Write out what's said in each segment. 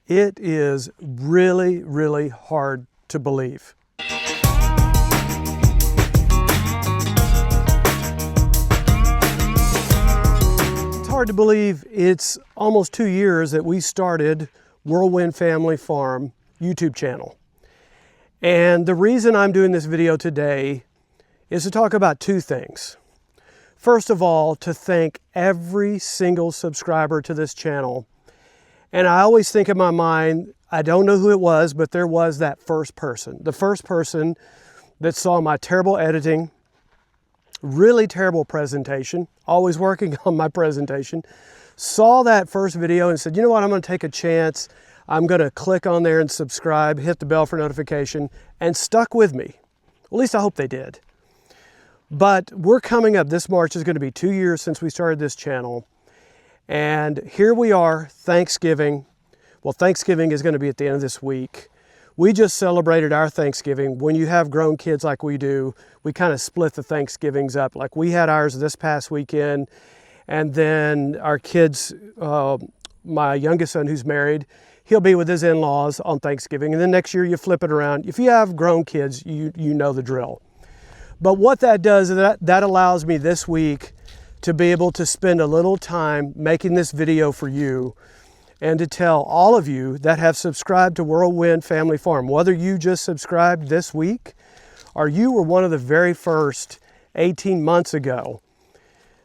It is really, really hard to believe. It's hard to believe it's almost 2 years that we started Whirlwind Family Farm YouTube channel. And the reason I'm doing this video today is to talk about two things. First of all, to thank every single subscriber to this channel. And I always think in my mind, I don't know who it was, but there was that first person. The first person that saw my terrible editing, really terrible presentation, always working on my presentation, saw that first video and said, you know what, I'm going to take a chance. I'm going to click on there and subscribe, hit the bell for notification, and stuck with me. At least I hope they did. But we're coming up, this March is going to be 2 years since we started this channel. And here we are, Thanksgiving. Well, Thanksgiving is going to be at the end of this week. We just celebrated our Thanksgiving. When you have grown kids like we do, we kind of split the Thanksgivings up. Like we had ours this past weekend, and then our kids, my youngest son who's married, he'll be with his in-laws on Thanksgiving. And then next year you flip it around. If you have grown kids, you know the drill. But what that does is that allows me this week to be able to spend a little time making this video for you and to tell all of you that have subscribed to Whirlwind Family Farm, whether you just subscribed this week or you were one of the very first 18 months ago,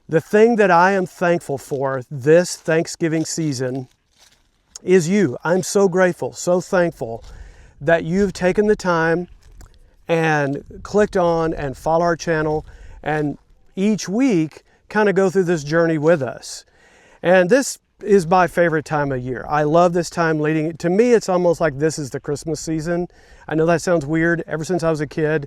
the thing that I am thankful for this Thanksgiving season is you. I'm so grateful, so thankful that you've taken the time and clicked on and follow our channel, and each week kind of go through this journey with us. And this is my favorite time of year. I love this time leading. To me, it's almost like this is the Christmas season. I know that sounds weird ever since I was a kid,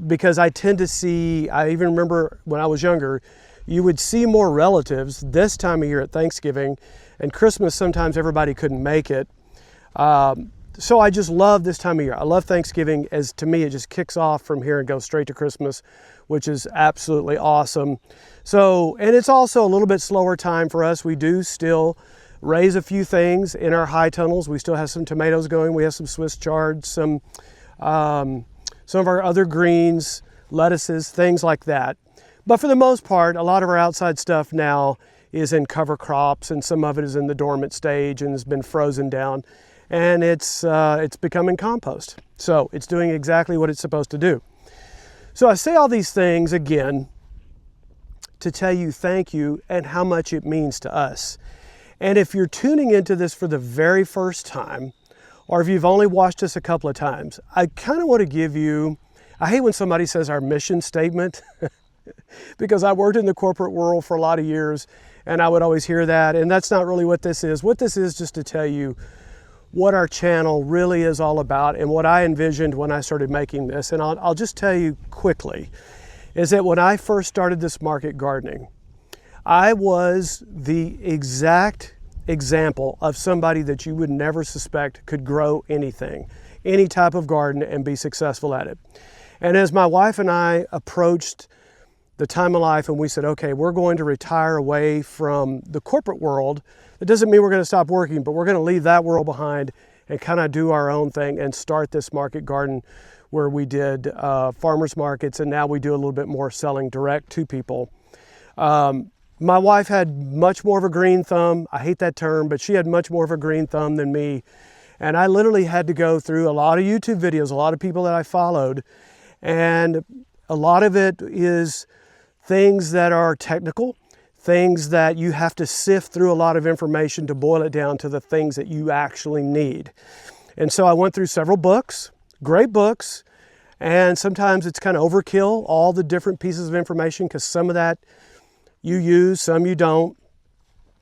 because I tend to see, I even remember when I was younger, you would see more relatives this time of year at Thanksgiving, and Christmas sometimes everybody couldn't make it. So I just love this time of year. I love Thanksgiving, as to me it just kicks off from here and goes straight to Christmas, which is absolutely awesome. So, and it's also a little bit slower time for us. We do still raise a few things in our high tunnels. We still have some tomatoes going. We have some Swiss chard, some of our other greens, lettuces, things like that. But for the most part, a lot of our outside stuff now is in cover crops, and some of it is in the dormant stage and has been frozen down. And it's becoming compost. So it's doing exactly what it's supposed to do. So I say all these things again to tell you thank you and how much it means to us. And if you're tuning into this for the very first time, or if you've only watched us a couple of times, I kind of want to give you, I hate when somebody says our mission statement, because I worked in the corporate world for a lot of years, and I would always hear that, and that's not really what this is. What this is just to tell you what our channel really is all about and what I envisioned when I started making this. And I'll just tell you quickly, is that when I first started this market gardening, I was the exact example of somebody that you would never suspect could grow anything, any type of garden, and be successful at it. And as my wife and I approached the time of life and we said, okay, we're going to retire away from the corporate world. It doesn't mean we're going to stop working, but we're going to leave that world behind and kind of do our own thing and start this market garden where we did farmers markets, and now we do a little bit more selling direct to people. My wife had much more of a green thumb. I hate that term, but she had much more of a green thumb than me. And I literally had to go through a lot of YouTube videos, a lot of people that I followed, and a lot of it is things that are technical, things that you have to sift through a lot of information to boil it down to the things that you actually need. And so I went through several books, great books, and sometimes it's kind of overkill, all the different pieces of information, because some of that you use, some you don't.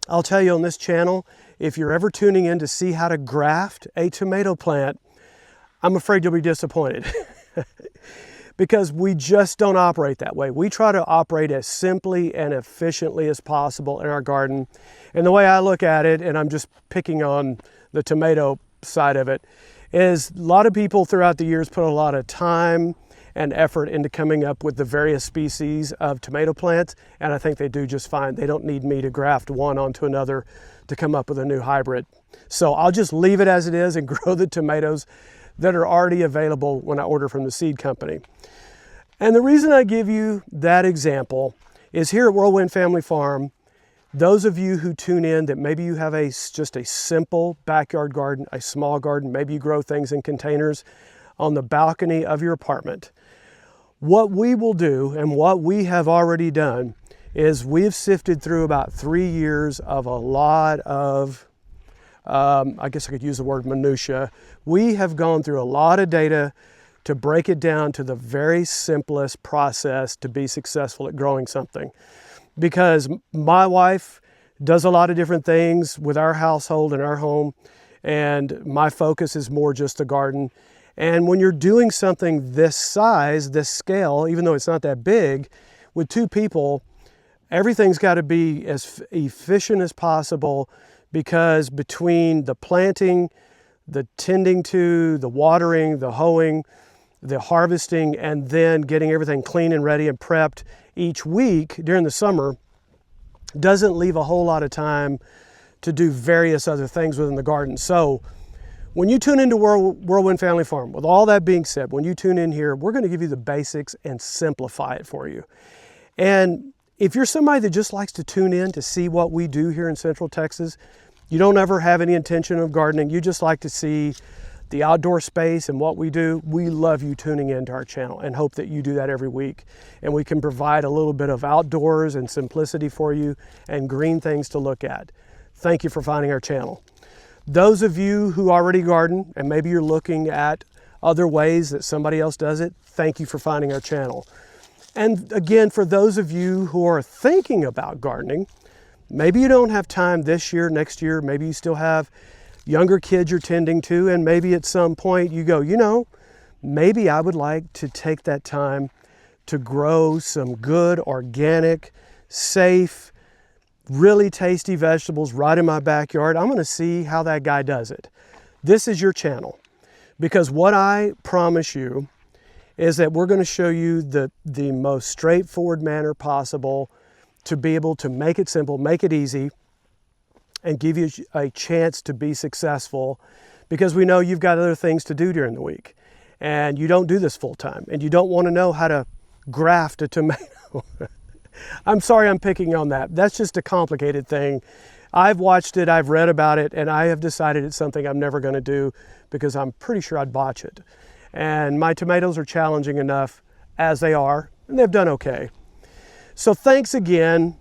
I'll tell you on this channel, if you're ever tuning in to see how to graft a tomato plant, I'm afraid you'll be disappointed. Because we just don't operate that way. We try to operate as simply and efficiently as possible in our garden. And the way I look at it, and I'm just picking on the tomato side of it, is a lot of people throughout the years put a lot of time and effort into coming up with the various species of tomato plants, and I think they do just fine. They don't need me to graft one onto another to come up with a new hybrid. So I'll just leave it as it is and grow the tomatoes that are already available when I order from the seed company. And the reason I give you that example is here at Whirlwind Family Farm, those of you who tune in that maybe you have just a simple backyard garden, a small garden, maybe you grow things in containers on the balcony of your apartment. What we will do and what we have already done is we've sifted through about 3 years of a lot of, I guess I could use the word minutia. We have gone through a lot of data to break it down to the very simplest process to be successful at growing something. Because my wife does a lot of different things with our household and our home, and my focus is more just the garden. And when you're doing something this size, this scale, even though it's not that big, with 2 people, everything's got to be as efficient as possible, because between the planting, the tending to, the watering, the hoeing, the harvesting, and then getting everything clean and ready and prepped each week during the summer doesn't leave a whole lot of time to do various other things within the garden. So when you tune into Whirlwind Family Farm, with all that being said, when you tune in here, we're going to give you the basics and simplify it for you. And if you're somebody that just likes to tune in to see what we do here in Central Texas, you don't ever have any intention of gardening, you just like to see the outdoor space and what we do, we love you tuning into our channel and hope that you do that every week. And we can provide a little bit of outdoors and simplicity for you and green things to look at. Thank you for finding our channel. Those of you who already garden and maybe you're looking at other ways that somebody else does it, thank you for finding our channel. And again, for those of you who are thinking about gardening, maybe you don't have time this year, next year, maybe you still have younger kids you're tending to, and maybe at some point you go, you know, maybe I would like to take that time to grow some good, organic, safe, really tasty vegetables right in my backyard. I'm going to see how that guy does it. This is your channel, because what I promise you is that we're going to show you the most straightforward manner possible to be able to make it simple, make it easy, and give you a chance to be successful, because we know you've got other things to do during the week and you don't do this full time and you don't want to know how to graft a tomato. I'm sorry I'm picking on that. That's just a complicated thing. I've watched it, I've read about it, and I have decided it's something I'm never going to do because I'm pretty sure I'd botch it. And my tomatoes are challenging enough as they are, and they've done okay. So thanks again.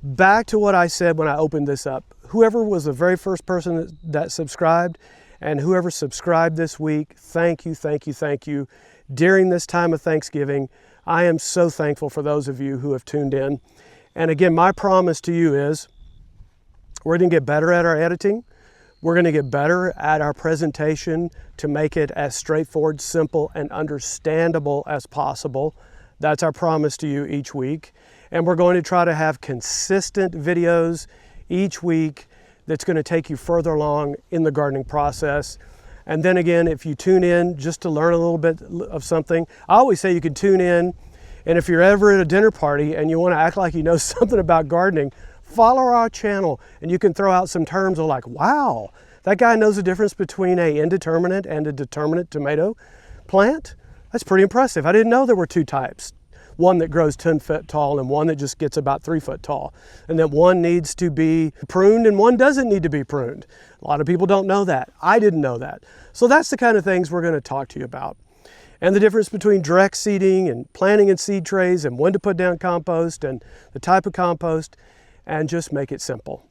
Back to what I said when I opened this up. Whoever was the very first person that subscribed, and whoever subscribed this week, thank you, thank you, thank you. During this time of Thanksgiving, I am so thankful for those of you who have tuned in. And again, my promise to you is we're going to get better at our editing. We're going to get better at our presentation to make it as straightforward, simple, and understandable as possible. That's our promise to you each week. And we're going to try to have consistent videos each week that's going to take you further along in the gardening process. And then again, if you tune in just to learn a little bit of something, I always say you can tune in, and if you're ever at a dinner party and you want to act like you know something about gardening, follow our channel and you can throw out some terms of like, wow, that guy knows the difference between an indeterminate and a determinate tomato plant. That's pretty impressive. I didn't know there were 2 types. One that grows 10 foot tall and one that just gets about 3 foot tall. And that one needs to be pruned and one doesn't need to be pruned. A lot of people don't know that. I didn't know that. So that's the kind of things we're going to talk to you about. And the difference between direct seeding and planting in seed trays and when to put down compost and the type of compost, and just make it simple.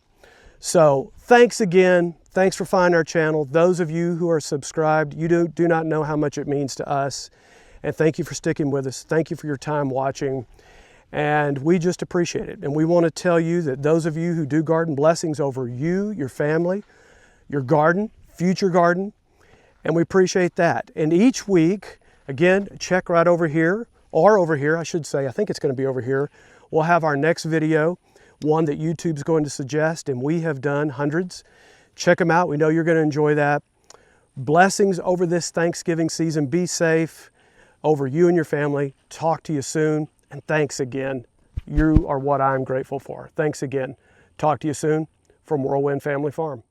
So thanks again. Thanks for finding our channel. Those of you who are subscribed, you do not know how much it means to us. And thank you for sticking with us. Thank you for your time watching. And we just appreciate it. And we want to tell you that those of you who do garden, blessings over you, your family, your garden, future garden. And we appreciate that. And each week, again, check right over here, or over here, I should say, I think it's going to be over here. We'll have our next video, one that YouTube's going to suggest, and we have done hundreds. Check them out. We know you're going to enjoy that. Blessings over this Thanksgiving season. Be safe. over you and your family. Talk to you soon, and thanks again. You are what I'm grateful for. Thanks again. Talk to you soon from Whirlwind Family Farm.